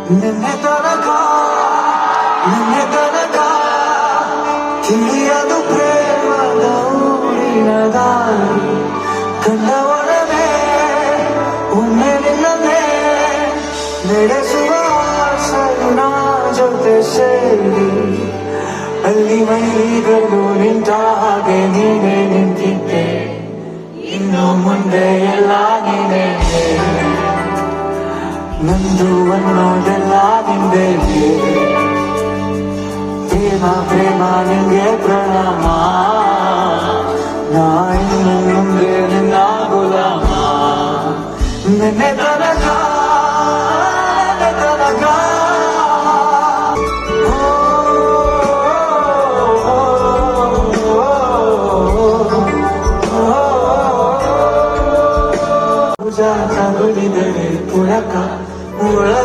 ನಿನ್ನೆ ತನಕ ತಿಳಿಯದು ಪ್ರೇಮದ ಊರಿನ ದಾರಿ ಕಂಡವರನೆ ಒಮ್ಮೆ ನಿನ್ನನ್ನೇ ನಡೆಸುವ ಆಸೆನ ಜೊತೆ ಸೇರಿ ಅಲ್ಲಿ ಮೈಗಳು ನಿಂತ ಹಾಗೆ ನೀನೇ ನಿಂತಿದ್ದೆ ಇನ್ನು ಮುಂದೆ ಎಲ್ಲ ನೀನೇ ನಂದು ಅನ್ನೋದೆಲ್ಲ ನಿಂದೆ ಪ್ರೇಮ ಪ್ರೇಮ ನಿಂಗೆ ಪ್ರಣಾಮ ನಾ ಇನ್ನು ಮುಂದೆ ನಿನ್ನ ಗುಲಾಮ ನಿನ್ನೆ